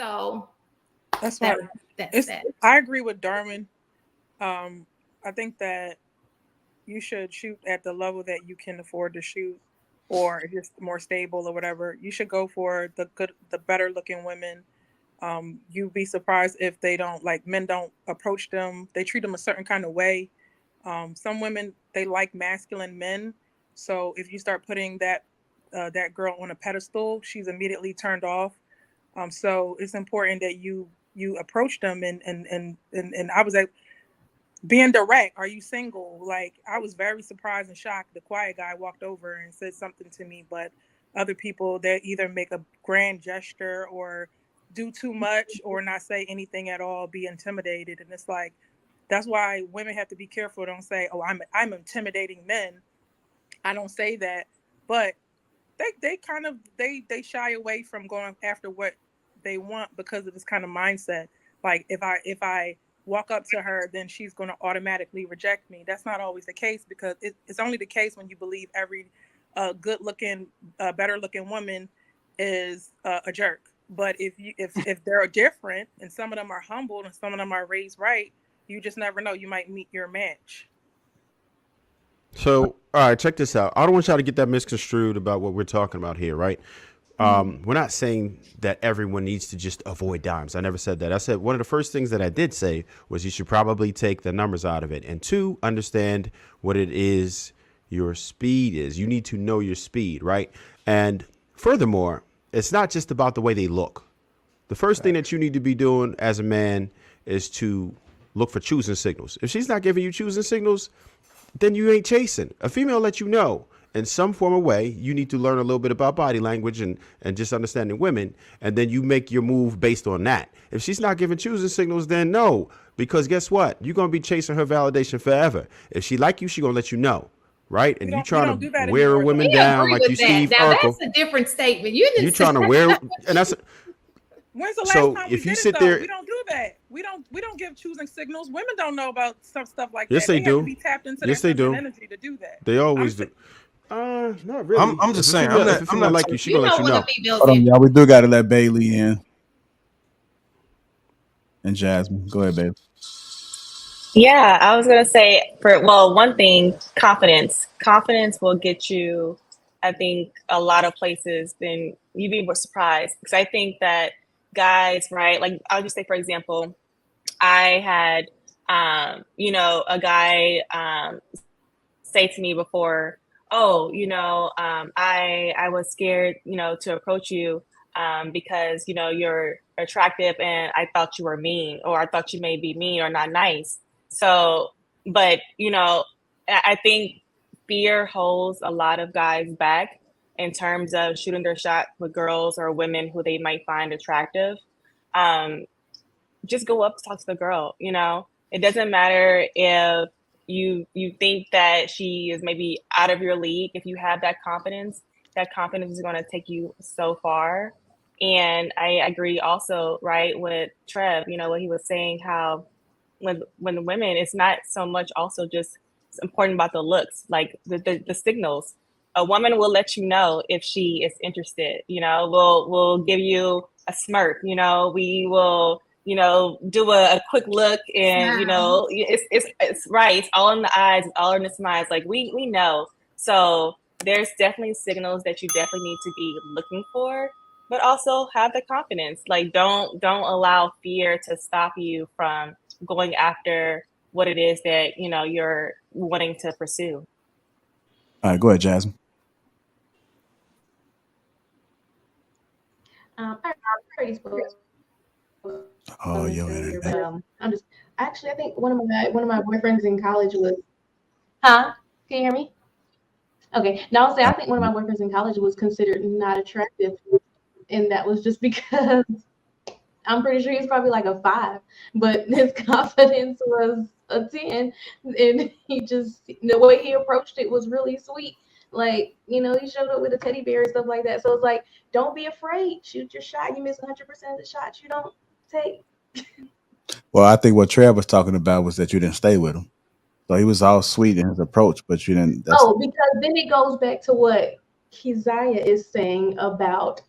So that's why that's that. I agree with Darwin. I think that you should shoot at the level that you can afford to shoot, or if you're more stable or whatever, you should go for the better looking women. You'd be surprised if they don't, like, men don't approach them. They treat them a certain kind of way. Some women, they like masculine men. So if you start putting that girl on a pedestal, she's immediately turned off. So it's important that you approach them and I was like, being direct. Are you single? Like, I was very surprised and shocked. The quiet guy walked over and said something to me, but other people, they either make a grand gesture or do too much or not say anything at all, be intimidated. And it's like, that's why women have to be careful. Don't say, oh, I'm intimidating men. I don't say that, but they kind of they shy away from going after what they want because of this kind of mindset. Like, if I walk up to her, then she's going to automatically reject me. That's not always the case, because it's only the case when you believe every good looking, better looking woman is a jerk. But if they're different, and some of them are humble and some of them are raised right, you just never know. You might meet your match. So, all right, check this out. I don't want y'all to get that misconstrued about what we're talking about here, right? We're not saying that everyone needs to just avoid dimes. I never said that. I said one of the first things that I did say was you should probably take the numbers out of it. And two, understand what it is your speed is. You need to know your speed, right? And furthermore, it's not just about the way they look. The first thing that you need to be doing as a man is to look for choosing signals. If she's not giving you choosing signals, then you ain't chasing. A female let you know in some form of way. You need to learn a little bit about body language and just understanding women, and then you make your move based on that. If she's not giving choosing signals, then no, because guess what? You're going to be chasing her validation forever. If she like you, she going to let you know, right? And you trying to wear women down like you Steve Urkel. That's a different statement. You trying to wear, and that's when's the last time we did it, though? We don't do that. We don't give choosing signals. Women don't know about some stuff like that. Yes, they do. Have to be tapped into their feminine energy to do that. They always do. Not really. I'm just saying. I'm not like you. She gonna let you know. Hold on, y'all. We do got to let Bailey in. And Jasmine, go ahead, babe. Yeah, I was gonna say one thing, confidence. Confidence will get you, I think, a lot of places. Then you'd be more surprised, because I think that guys, right? Like, I'll just say, for example, I had, a guy say to me before, oh, I was scared, to approach you because, you're attractive and I thought you were mean, or I thought you may be mean or not nice. So, but, I think fear holds a lot of guys back in terms of shooting their shot with girls or women who they might find attractive. Just go up to talk to the girl. It doesn't matter if you think that she is maybe out of your league. If you have that confidence is going to take you so far. And I agree also, right, with Trev, what he was saying, how when the women, it's not so much also just it's important about the looks, like the signals. A woman will let you know if she is interested. We'll give you a smirk. We will, do a quick look, and it's right. It's all in the eyes. It's all in the smiles. Like we know. So there's definitely signals that you definitely need to be looking for, but also have the confidence. Like don't allow fear to stop you from going after what it is that you're wanting to pursue. All right, go ahead, Jasmine. I already spoke. Oh, I'm just actually. I think one of my boyfriends in college was. Huh? Can you hear me? Okay. No, I'll say I think one of my boyfriends in college was considered not attractive, and that was just because I'm pretty sure he was probably like a 5, but his confidence was a 10, and he just the way he approached it was really sweet. Like, he showed up with a teddy bear and stuff like that. So it's like, don't be afraid. Shoot your shot. You miss 100% of the shots you don't take. Well, I think what Trev was talking about was that you didn't stay with him. So he was all sweet in his approach, but you didn't. Because then it goes back to what Keziah is saying about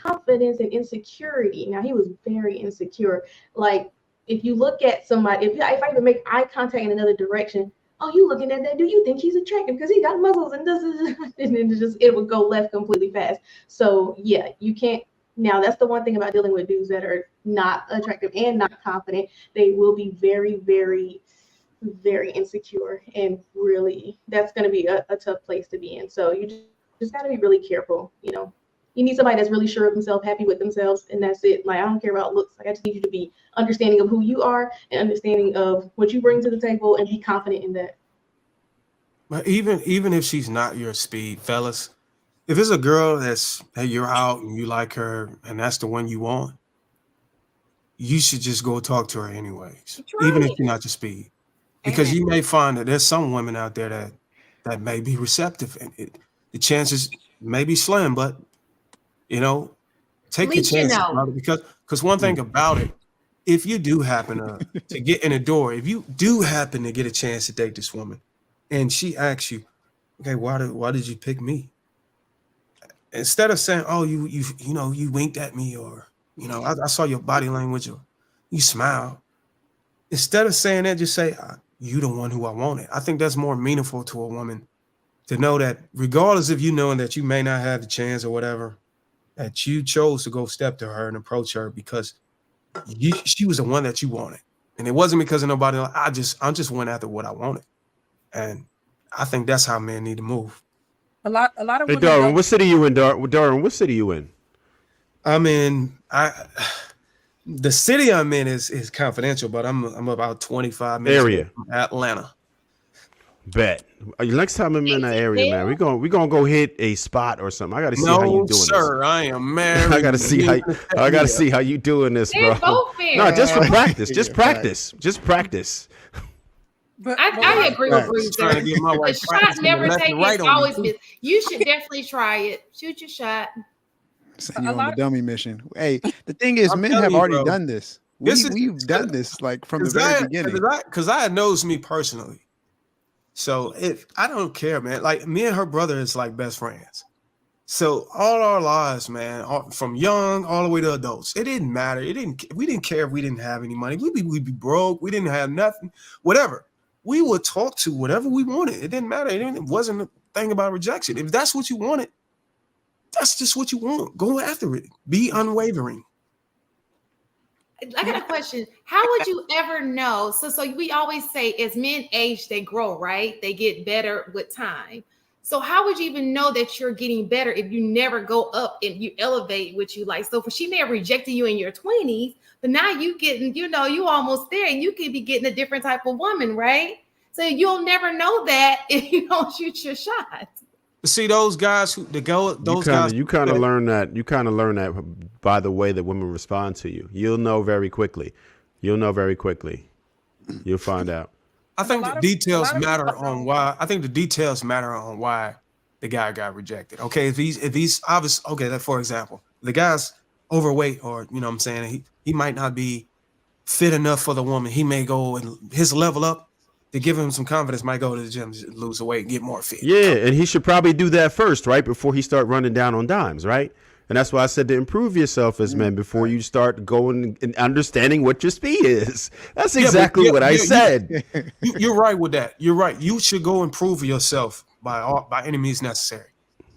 confidence and insecurity. Now, he was very insecure. Like, if you look at somebody, if I even make eye contact in another direction, oh, you looking at that? Do you think he's attractive because he got muscles and does and then it would go left completely fast. So yeah, you can't. Now that's the one thing about dealing with dudes that are not attractive and not confident. They will be very, very, very insecure, and really, that's going to be a tough place to be in. So you just got to be really careful. You need somebody that's really sure of themselves, happy with themselves, and that's it. Like, I don't care about looks. Like, I just need you to be understanding of who you are and understanding of what you bring to the table, and be confident in that. But even if she's not your speed, fellas, if it's a girl that you're out and you like her and that's the one you want, you should just go talk to her anyways, even if you're not your speed, because you may find that there's some women out there that may be receptive, and the chances may be slim, but take your chances, brother, because one thing about it, if you do happen to get in the door, if you do happen to get a chance to date this woman, and she asks you, okay, why did you pick me? Instead of saying, oh, you winked at me, or I saw your body language, or you smile. Instead of saying that, just say, you the one who I wanted. I think that's more meaningful to a woman, to know that regardless of you knowing that you may not have the chance or whatever, that you chose to go step to her and approach her because she was the one that you wanted. And it wasn't because of nobody else. I just went after what I wanted. And I think that's how men need to move. A lot of Hey, women. Darwin, what city you in? Darwin, what city you in? I'm in. The city I'm in is confidential, but I'm about 25 minutes away from Atlanta. Bet. Next time I'm in that area, man, we gonna go hit a spot or something. I gotta see how you doing this. No, sir, I am married. I gotta see how you doing this, bro. No, just for practice. Just practice. Just practice. But I agree with Bruce. Trying to get my wife The shot never taken. right It's always missed. You should definitely try it. Shoot your shot. Send you on the dummy mission. Hey, the thing is, men have already done this. We've done this like from the very beginning. Because I knows me personally. So if I don't care, man, like me and her brother is like best friends. So all our lives, man, from young all the way to adults, it didn't matter. We didn't care if we didn't have any money. We'd be broke. We didn't have nothing, whatever. We would talk to whatever we wanted. It didn't matter. It wasn't a thing about rejection. If that's what you wanted, that's just what you want. Go after it. Be unwavering. I got a question. How would you ever know? So we always say as men age, they grow, right? They get better with time. So how would you even know that you're getting better if you never go up and you elevate what you like? So she may have rejected you in your 20s, but now you getting, you almost there, and you could be getting a different type of woman, right? So you'll never know that if you don't shoot your shot. See, those guys you kind of learn that by the way that women respond to you. You'll know very quickly. You'll find out. I think the details matter on why. I think the details matter on why the guy got rejected. Okay, if he's obvious. Okay, like for example, the guy's overweight, or what I'm saying, he might not be fit enough for the woman. He may go and his level up to give him some confidence. Might go to the gym, lose weight, and get more fit. Yeah, and he should probably do that first, right, before he start running down on dimes, right? And that's why I said to improve yourself as men before you start going and understanding what your speed is. That's exactly what I said. You're right with that. You're right. You should go improve yourself by any means necessary.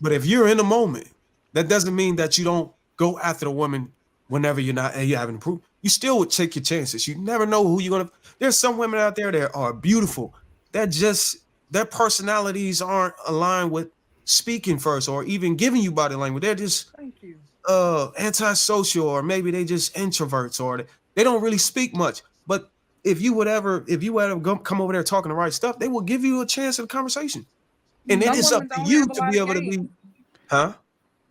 But if you're in the moment, that doesn't mean that you don't go after the woman whenever you haven't improved. You still would take your chances. You never know who you're gonna. There's some women out there that are beautiful. That just their personalities aren't aligned with speaking first or even giving you body language. They're just antisocial, or maybe they just introverts, or they don't really speak much. But if you would ever come over there talking the right stuff, they will give you a chance at a conversation. And it is up to you to be able to be, I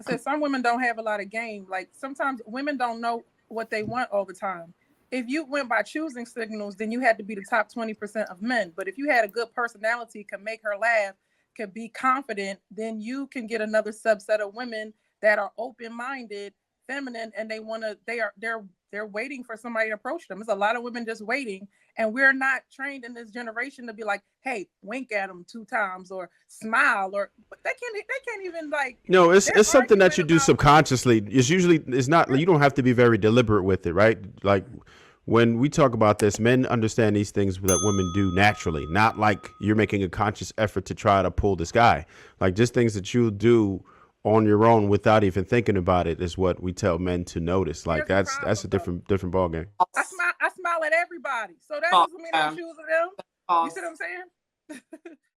said some women don't have a lot of game. Like sometimes women don't know what they want all the time. If you went by choosing signals, then you had to be the top 20% of men. But if you had a good personality, can make her laugh, can be confident, then you can get another subset of women that are open-minded, feminine, and they're They're waiting for somebody to approach them. There's a lot of women just waiting, and we're not trained in this generation to be like, hey, wink at them 2 times or smile, or they can't even like. No, it's something that you do subconsciously. It's not, you don't have to be very deliberate with it, right? Like when we talk about this, men understand these things that women do naturally, not like you're making a conscious effort to try to pull this guy. Like just things that you do on your own without even thinking about it is what we tell men to notice. Like that's a different ballgame. I smile at everybody, so that doesn't mean I'm choosing them. You see what I'm saying?